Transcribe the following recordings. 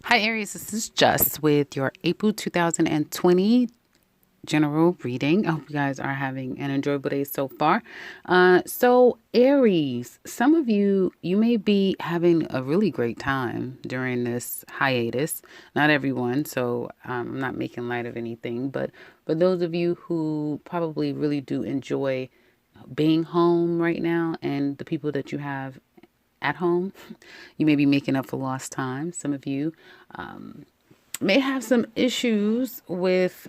Hi, Aries. This is Just with your April 2020 general reading. I hope you guys are having an enjoyable day so far. Aries, some of you may be having a really great time during this hiatus. Not everyone, so I'm not making light of anything, but for those of you who probably really do enjoy being home right now and the people that you have at home, you may be making up for lost time. Some of you may have some issues with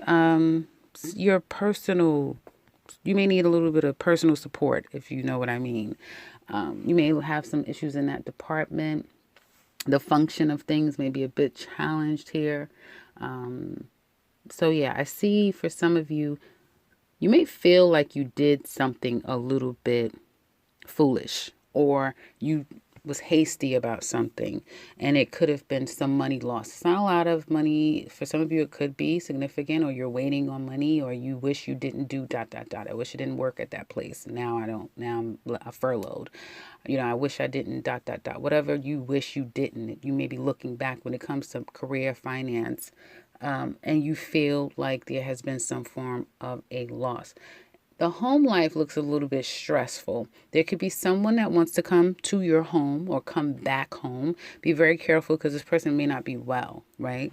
your personal. You may need a little bit of personal support, if you know what I mean. You may have some issues in that department. The function of things may be a bit challenged here. Yeah, I see for some of you, you may feel like you did something a little bit foolish, or you was hasty about something and it could have been some money lost. It's not a lot of money. For some of you, it could be significant, or you're waiting on money, or you wish you didn't do dot, dot, dot. I wish I didn't work at that place. Now I don't, now I'm furloughed. I wish I didn't dot, dot, dot. Whatever you wish you didn't, you may be looking back when it comes to career finance, and you feel like there has been some form of a loss. The home life looks a little bit stressful. There could be someone that wants to come to your home or come back home. Be very careful because this person may not be well, right?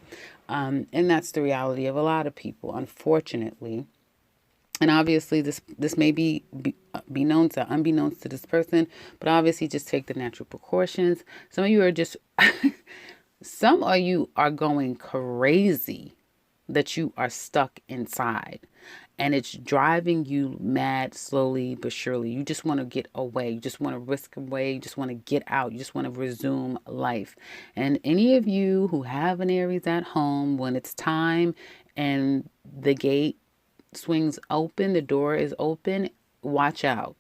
And that's the reality of a lot of people, unfortunately. And obviously, this may be known to unbeknownst to this person, but obviously, just take the natural precautions. Some of you are just, some of you are going crazy that you are stuck inside, and it's driving you mad slowly but surely. You just want to get away. You just want to risk away. You just want to get out. You just want to resume life. And any of you who have an Aries at home, when it's time and the gate swings open, the door is open, watch out.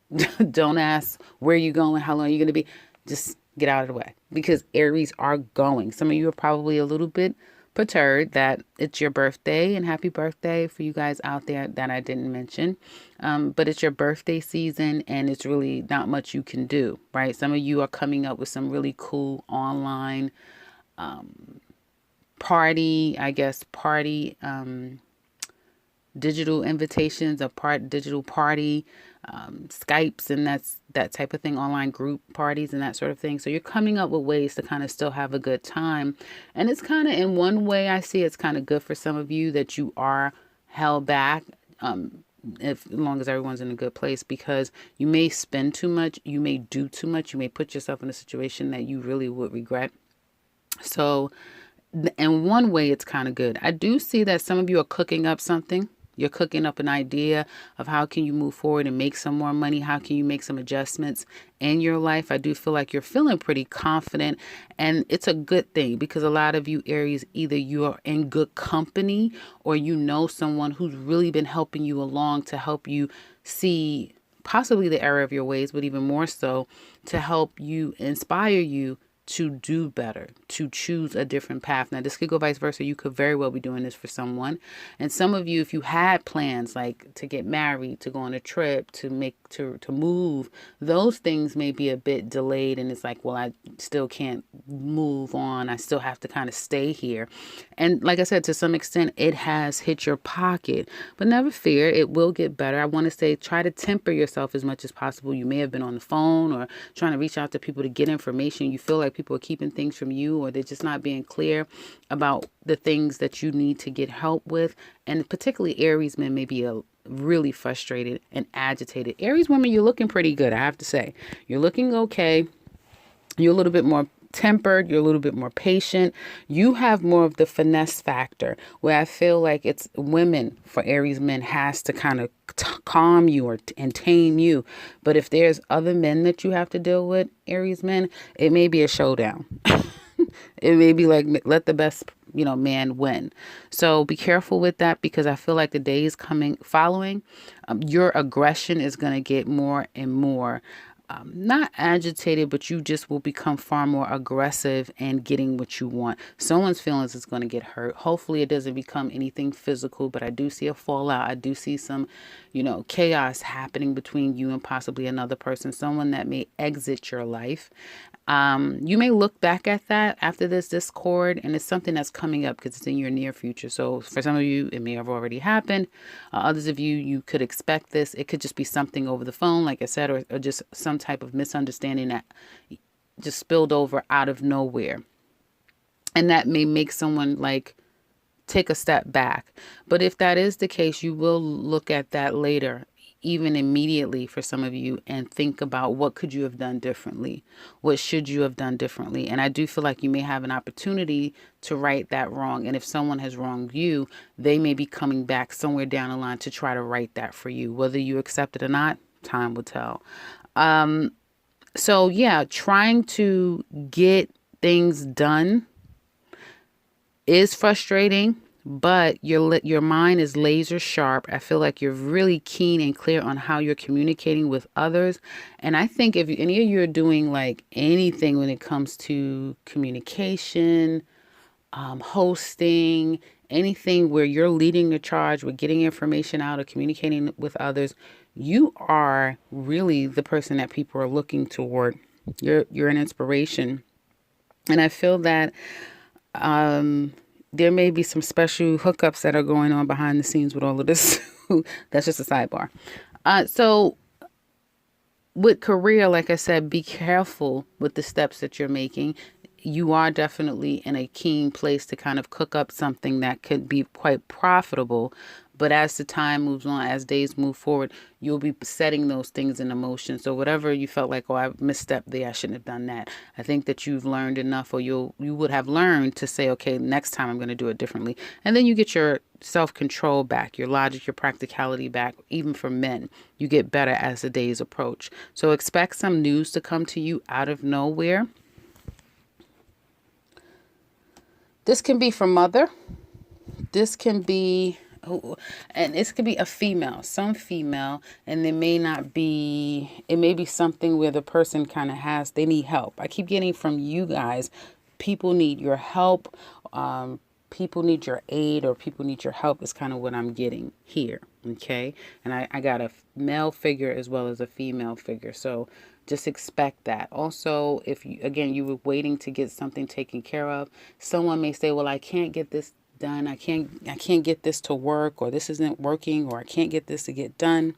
Don't ask where you going, how long you're going to be. Just get out of the way, because Aries are going. Some of you are probably a little bit perturbed that it's your birthday, and happy birthday for you guys out there that I didn't mention. But it's your birthday season, and it's really not much you can do, right? Some of you are coming up with some really cool online party, digital invitations, a digital party, Skypes, and that type of thing, online group parties and that sort of thing. So you're coming up with ways to kind of still have a good time. And it's kind of, in one way, I see it's kind of good for some of you that you are held back. If as long as everyone's in a good place, because you may spend too much, you may do too much, you may put yourself in a situation that you really would regret. So in one way, it's kind of good. I do see that some of you are cooking up something. You're cooking up an idea of how can you move forward and make some more money? How can you make some adjustments in your life? I do feel like you're feeling pretty confident, and it's a good thing, because a lot of you Aries, either you are in good company, or you know someone who's really been helping you along to help you see possibly the error of your ways, but even more so to help you, inspire you to do better, to choose a different path. Now, this could go vice versa. You could very well be doing this for someone. And some of you, if you had plans like to get married, to go on a trip, to move, those things may be a bit delayed. And it's like, well, I still can't move on. I still have to kind of stay here. And like I said, to some extent, it has hit your pocket. But never fear, it will get better. I want to say, try to temper yourself as much as possible. You may have been on the phone or trying to reach out to people to get information. You feel like people are keeping things from you, or they're just not being clear about the things that you need to get help with. And particularly Aries men may be really frustrated and agitated. Aries women, you're looking pretty good, I have to say. You're looking okay. You're a little bit more tempered, you're a little bit more patient. You have more of the finesse factor, where I feel like it's women, for Aries men, has to kind of calm you and tame you. But if there's other men that you have to deal with, Aries men, it may be a showdown. It may be like, let the best man win. So be careful with that, because I feel like the days coming following, your aggression is going to get more and more, not agitated, but you just will become far more aggressive and getting what you want. Someone's feelings is going to get hurt. Hopefully it doesn't become anything physical, but I do see a fallout. I do see some, chaos happening between you and possibly another person, someone that may exit your life. You may look back at that after this discord, and it's something that's coming up because it's in your near future. So for some of you, it may have already happened. Others of you, you could expect this. It could just be something over the phone, like I said, or just some type of misunderstanding that just spilled over out of nowhere. And that may make someone like take a step back. But if that is the case, you will look at that later, even immediately for some of you, and think about what could you have done differently? What should you have done differently? And I do feel like you may have an opportunity to right that wrong. And if someone has wronged you, they may be coming back somewhere down the line to try to right that for you. Whether you accept it or not, time will tell. So yeah, trying to get things done is frustrating, but your mind is laser sharp. I feel like you're really keen and clear on how you're communicating with others. And I think if any of you are doing like anything when it comes to communication, hosting, anything where you're leading the charge with getting information out or communicating with others, you are really the person that people are looking toward. You're an inspiration. And I feel that there may be some special hookups that are going on behind the scenes with all of this. That's just a sidebar. So with career, like I said, be careful with the steps that you're making. You are definitely in a keen place to kind of cook up something that could be quite profitable. But as the time moves on, as days move forward, you'll be setting those things in motion. So whatever you felt like, oh, I misstepped there, I shouldn't have done that. I think that you've learned enough, or you would have learned to say, okay, next time I'm going to do it differently. And then you get your self-control back, your logic, your practicality back. Even for men, you get better as the days approach. So expect some news to come to you out of nowhere. This can be from mother. This can be, and this could be a female, some female, and it may be something where the person kind of they need help. I keep getting from you guys, people need your help, people need your aid, or people need your help is kind of what I'm getting here, okay? And I got a male figure as well as a female figure, so just expect that. Also, if you were waiting to get something taken care of, someone may say, well, I can't get this done. I can't get this to work, or this isn't working, or I can't get this to get done,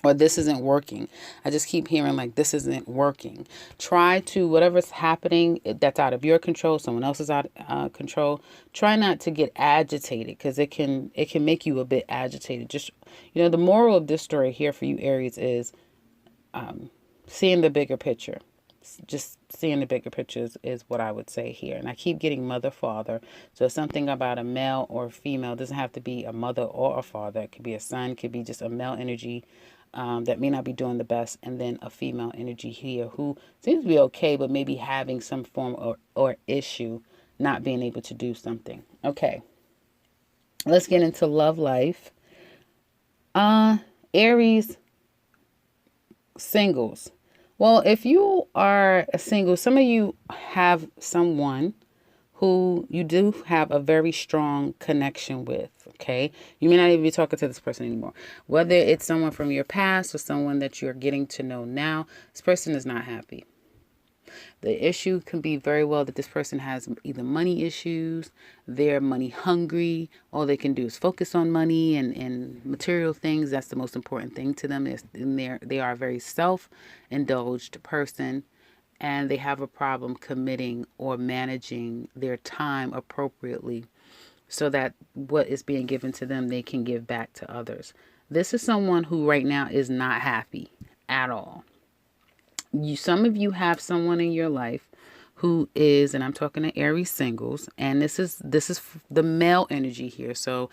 or this isn't working. I just keep hearing like this isn't working. Try to, whatever's happening that's out of your control, someone else's out control. Try not to get agitated, because it can make you a bit agitated. Just, the moral of this story here for you Aries is seeing the bigger picture. Just seeing the bigger picture is what I would say here. And I keep getting mother, father. So something about a male or a female. It doesn't have to be a mother or a father. It could be a son. It could be just a male energy that may not be doing the best. And then a female energy here who seems to be okay, but maybe having some form or issue, not being able to do something. Okay. Let's get into love life. Aries singles. Well, if you are a single, some of you have someone who you do have a very strong connection with, okay? You may not even be talking to this person anymore. Whether it's someone from your past or someone that you're getting to know now, this person is not happy. The issue can be very well that this person has either money issues, they're money hungry, all they can do is focus on money and material things. That's the most important thing to them. They are a very self-indulged person, and they have a problem committing or managing their time appropriately so that what is being given to them, they can give back to others. This is someone who right now is not happy at all. Some of you have someone in your life who is, and I'm talking to Aries singles, and this is the male energy here. So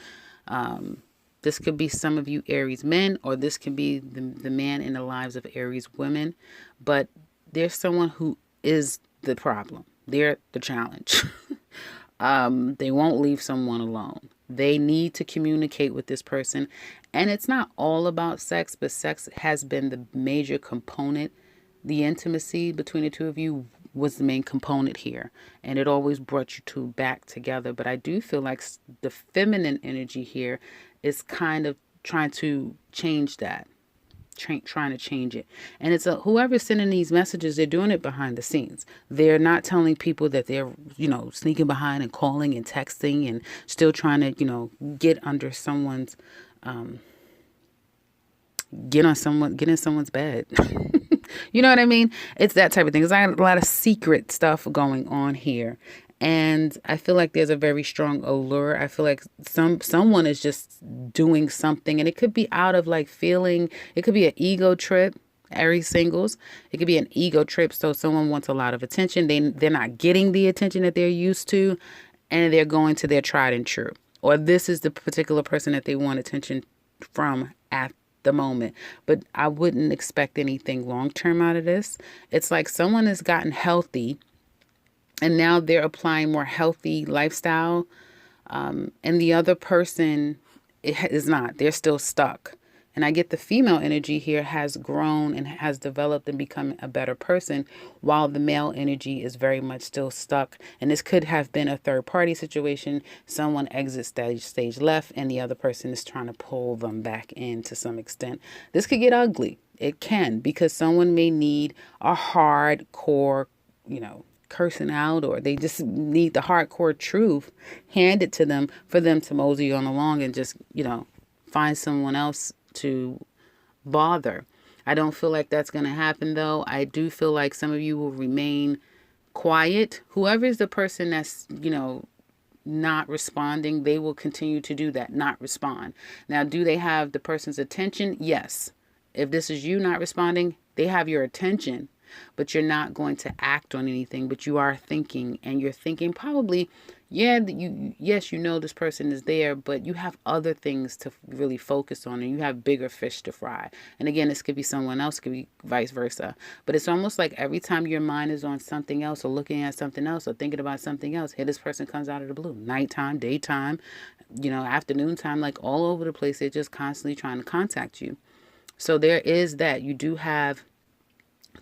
this could be some of you Aries men, or this can be the man in the lives of Aries women. But there's someone who is the problem. They're the challenge. They won't leave someone alone. They need to communicate with this person. And it's not all about sex, but sex has been the major component. The intimacy between the two of you was the main component here, and it always brought you two back together. But I do feel like the feminine energy here is kind of trying to change that. trying to change it. And it's whoever's sending these messages, they're doing it behind the scenes. They're not telling people that they're, sneaking behind and calling and texting and still trying to, get under someone's, get in someone's bed. You know what I mean? It's that type of thing. There's a lot of secret stuff going on here. And I feel like there's a very strong allure. I feel like someone is just doing something, and it could be out of like feeling, it could be an ego trip. Aries singles, it could be an ego trip. So someone wants a lot of attention. They're not getting the attention that they're used to, and they're going to their tried and true. Or this is the particular person that they want attention from at the moment. But I wouldn't expect anything long term out of this. It's like someone has gotten healthy, and now they're applying more healthy lifestyle. And the other person is not. They're still stuck. And I get the female energy here has grown and has developed and become a better person, while the male energy is very much still stuck. And this could have been a third party situation. Someone exits stage left, and the other person is trying to pull them back in to some extent. This could get ugly. It can, because someone may need a hardcore, cursing out, or they just need the hardcore truth handed to them for them to mosey on along and just, find someone else to bother. I don't feel like that's going to happen, though. I do feel like some of you will remain quiet. Whoever is the person that's, not responding, they will continue to do that, not respond. Now, do they have the person's attention? Yes. If this is you not responding, they have your attention, but you're not going to act on anything, but you are thinking, and you're thinking probably, yes, this person is there, but you have other things to really focus on, and you have bigger fish to fry. And again, this could be someone else, could be vice versa. But it's almost like every time your mind is on something else, or looking at something else, or thinking about something else, here this person comes out of the blue. Nighttime, daytime, afternoon time, like all over the place. They're just constantly trying to contact you. So there is that. You do have.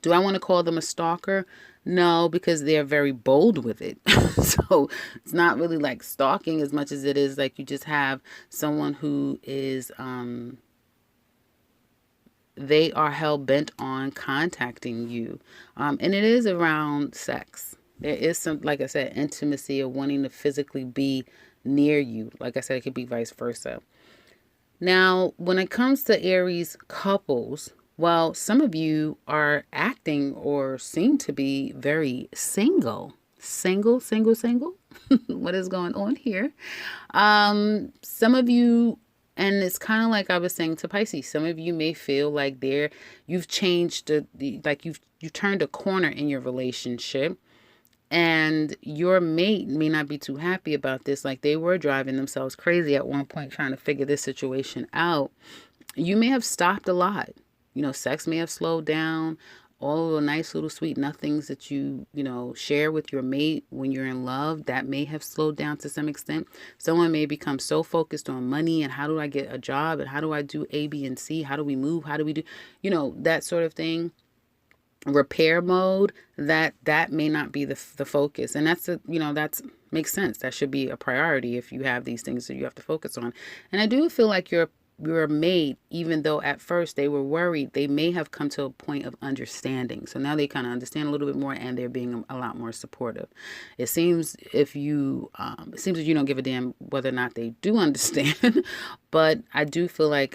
Do I want to call them a stalker? No, because they're very bold with it. So it's not really like stalking as much as it is like you just have someone who is, they are hell bent on contacting you. And it is around sex. There is some, like I said, intimacy of wanting to physically be near you. Like I said, it could be vice versa. Now, when it comes to Aries couples, well, some of you are acting or seem to be very single. Single. What is going on here? Some of you, and it's kind of like I was saying to Pisces, some of you may feel like you've changed, you've turned a corner in your relationship. And your mate may not be too happy about this. Like they were driving themselves crazy at one point trying to figure this situation out. You may have stopped a lot. Sex may have slowed down. All of the nice little sweet nothings that you share with your mate when you're in love, that may have slowed down to some extent. Someone may become so focused on money and how do I get a job and how do I do A, B, and C? How do we move? How do we do, that sort of thing. Repair mode, that may not be the focus. And that's makes sense. That should be a priority if you have these things that you have to focus on. And I do feel like your mate, even though at first they were worried, they may have come to a point of understanding. So now they kind of understand a little bit more, and they're being a lot more supportive. It seems that you don't give a damn whether or not they do understand, but I do feel like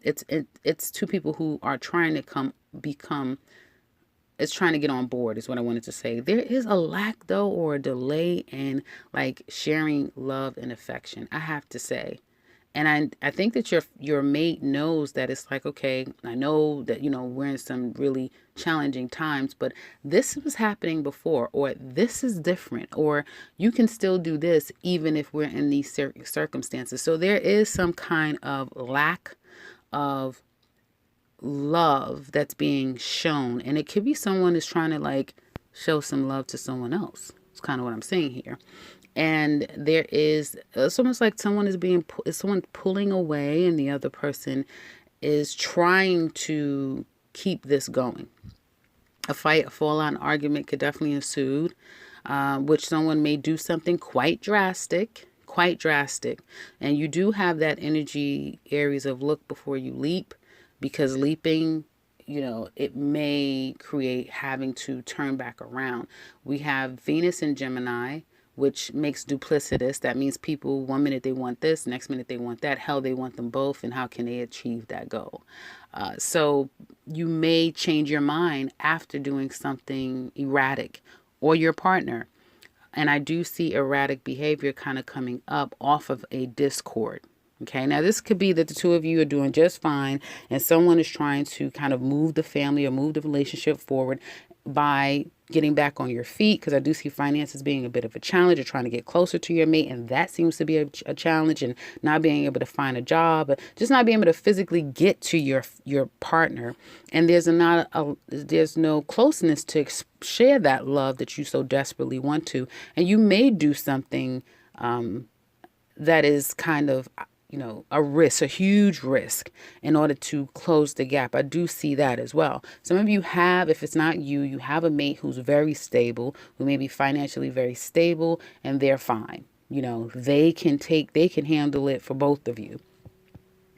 it's two people who are trying to trying to get on board is what I wanted to say. There is a lack though, or a delay in like sharing love and affection, I have to say. And I think that your mate knows that it's like, okay, I know that, we're in some really challenging times, but this was happening before, or this is different, or you can still do this even if we're in these circumstances. So there is some kind of lack of love that's being shown. And it could be someone is trying to like show some love to someone else. It's kind of what I'm saying here. And there is, it's almost like someone is someone pulling away, and the other person is trying to keep this going. A fight, a fallout, an argument could definitely ensue, which someone may do something quite drastic. And you do have that energy, Aries, of look before you leap. because leaping, it may create having to turn back around. We have Venus in Gemini, which makes duplicitous. That means people, one minute they want this, next minute they want that. Hell, they want them both, and how can they achieve that goal? So you may change your mind after doing something erratic, or your partner. And I do see erratic behavior kind of coming up off of a discord. Okay, now this could be that the two of you are doing just fine and someone is trying to kind of move the family or move the relationship forward by getting back on your feet, because I do see finances being a bit of a challenge. You're trying to get closer to your mate, and that seems to be a challenge, and not being able to find a job, just not being able to physically get to your partner. And there's no closeness to share that love that you so desperately want to. And you may do something that is kind of a risk, a huge risk, in order to close the gap. I do see that as well. Some of you have, if it's not you, you have a mate who's very stable, who may be financially very stable, and they're fine. They can handle it for both of you.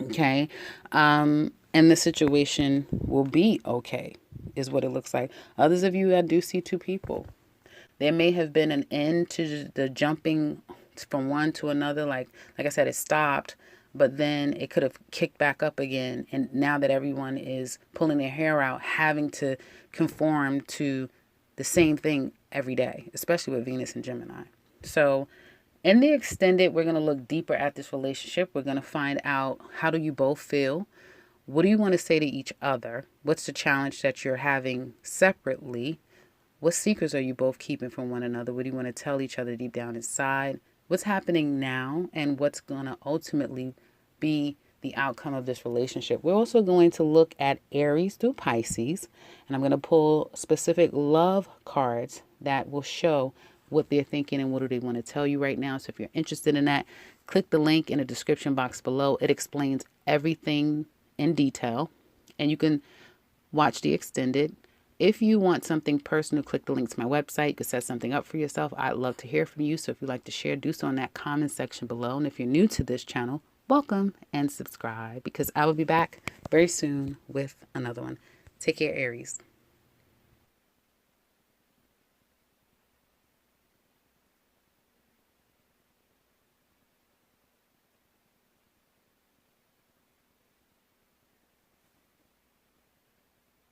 Okay. And the situation will be okay, is what it looks like. Others of you, I do see two people. There may have been an end to the jumping from one to another. Like I said, it stopped, but then it could have kicked back up again. And now that everyone is pulling their hair out, having to conform to the same thing every day, especially with Venus and Gemini. So in the extended, we're going to look deeper at this relationship. We're going to find out, how do you both feel? What do you want to say to each other? What's the challenge that you're having separately? What secrets are you both keeping from one another? What do you want to tell each other deep down inside? What's happening now, and what's going to ultimately be the outcome of this relationship? We're also going to look at Aries through Pisces, and I'm going to pull specific love cards that will show what they're thinking and what do they want to tell you right now. So if you're interested in that, click the link in the description box below. It explains everything in detail, and you can watch the extended. If you want something personal, click the link to my website. You can set something up for yourself. I'd love to hear from you. So if you'd like to share, do so in that comment section below. And if you're new to this channel, welcome and subscribe, because I will be back very soon with another one. Take care, Aries.